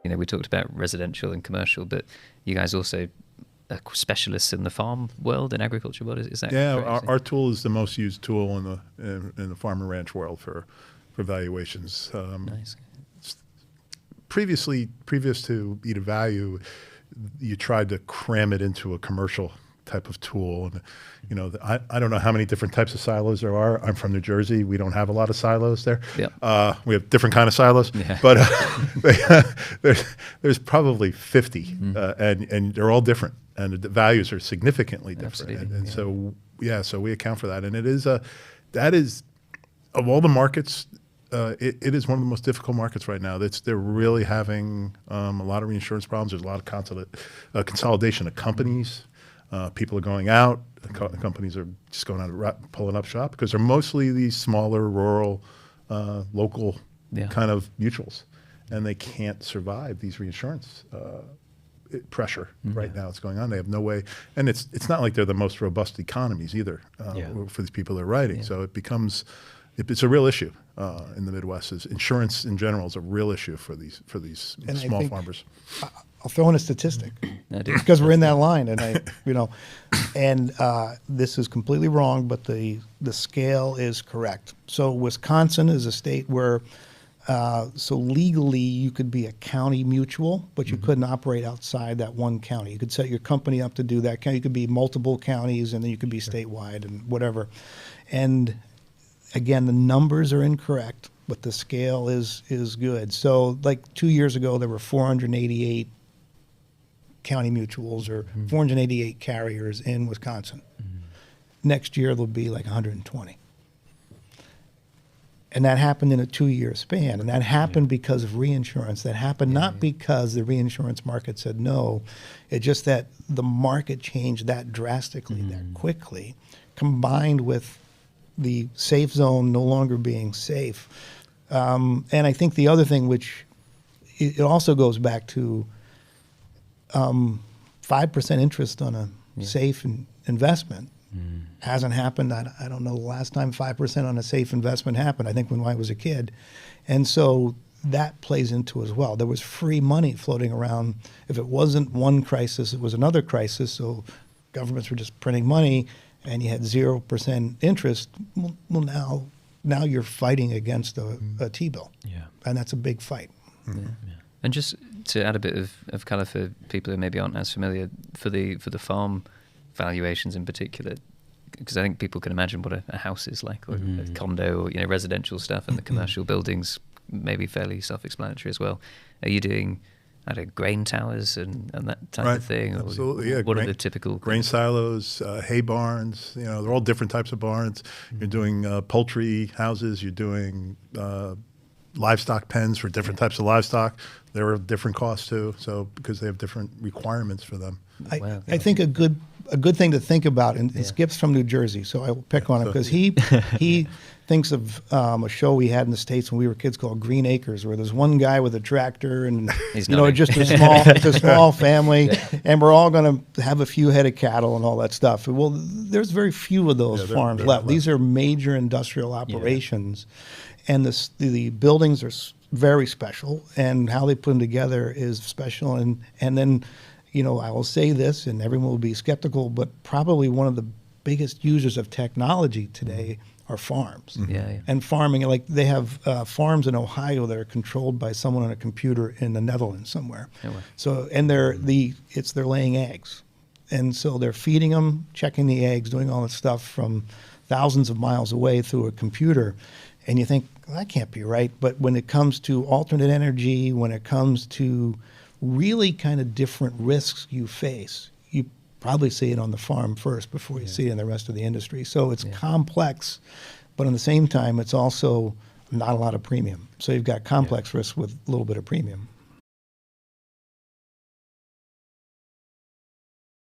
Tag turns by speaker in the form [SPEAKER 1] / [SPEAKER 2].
[SPEAKER 1] we talked about residential and commercial, but you guys also are specialists in the farm world and agriculture world. Is that correct?
[SPEAKER 2] Our tool is the most used tool in the farm and ranch world for valuations.
[SPEAKER 1] Nice.
[SPEAKER 2] Previous to Eda Value, you tried to cram it into a commercial type of tool, and I don't know how many different types of silos there are. I'm from New Jersey. We don't have a lot of silos there.
[SPEAKER 1] Yeah.
[SPEAKER 2] We have different kind of silos, but there's probably 50, and they're all different, and the values are significantly different.
[SPEAKER 1] Absolutely.
[SPEAKER 2] So we account for that, and that is of all the markets. It is one of the most difficult markets right now. They're really having a lot of reinsurance problems. There's a lot of consolidation of companies. People are going out. Companies are just going out, pulling up shop, because they're mostly these smaller, rural, local kind of mutuals, and they can't survive these reinsurance pressure right now. It's going on. They have no way, and it's not like they're the most robust economies either for these people they're writing.
[SPEAKER 1] Yeah.
[SPEAKER 2] So it's a real issue in the Midwest. Insurance in general is a real issue for these small farmers.
[SPEAKER 3] I'll throw in a statistic because we're in that line, and this is completely wrong, but the scale is correct. So Wisconsin is a state where, so legally you could be a county mutual, but you couldn't operate outside that one county. You could set your company up to do that. You could be multiple counties, and then you could be statewide and whatever. And again, the numbers are incorrect, but the scale is good. So like 2 years ago, there were 488 county mutuals or 488 carriers in Wisconsin. Next year, there'll be like 120. And that happened in a 2-year span. And that happened because of reinsurance. That happened not because the reinsurance market said no. It's just that the market changed that drastically, that quickly, combined with the safe zone no longer being safe. And I think the other thing, which it also goes back to 5% interest on a safe investment hasn't happened. I don't know the last time 5% on a safe investment happened. I think when I was a kid. And so that plays into as well. There was free money floating around. If it wasn't one crisis, it was another crisis. So governments were just printing money, and you had 0% interest. Well, now you're fighting against a T-bill.
[SPEAKER 1] Yeah.
[SPEAKER 3] And that's a big fight.
[SPEAKER 1] Yeah. And just to add a bit of colour for people who maybe aren't as familiar, for the farm valuations in particular, because I think people can imagine what a house is like, or a condo, or residential stuff, and the commercial buildings may be fairly self-explanatory as well. Are you doing, I don't know, grain towers and that type of thing?
[SPEAKER 2] Absolutely, yeah.
[SPEAKER 1] What are the typical
[SPEAKER 2] grain silos, hay barns? They're all different types of barns. You're doing poultry houses. You're doing livestock pens for different types of livestock. There are different costs too, so because they have different requirements for them.
[SPEAKER 3] I think a good thing to think about, and Skip's from New Jersey, so I will pick on him because he thinks of a show we had in the States when we were kids called Green Acres, where there's one guy with a tractor and just a small family, and we're all going to have a few head of cattle and all that stuff. Well, there's very few of those farms left. These are major industrial operations, and the buildings are very special, and how they put them together is special. And then, I will say this, and everyone will be skeptical, but probably one of the biggest users of technology today are farms. And farming, like they have farms in Ohio that are controlled by someone on a computer in the Netherlands somewhere. So, and they're laying eggs, and so they're feeding them, checking the eggs, doing all this stuff from thousands of miles away through a computer. And you think, well, that can't be right. But when it comes to alternate energy, when it comes to really kind of different risks you face, you probably see it on the farm first before you see it in the rest of the industry. So it's complex, but at the same time, it's also not a lot of premium. So you've got complex risks with a little bit of premium.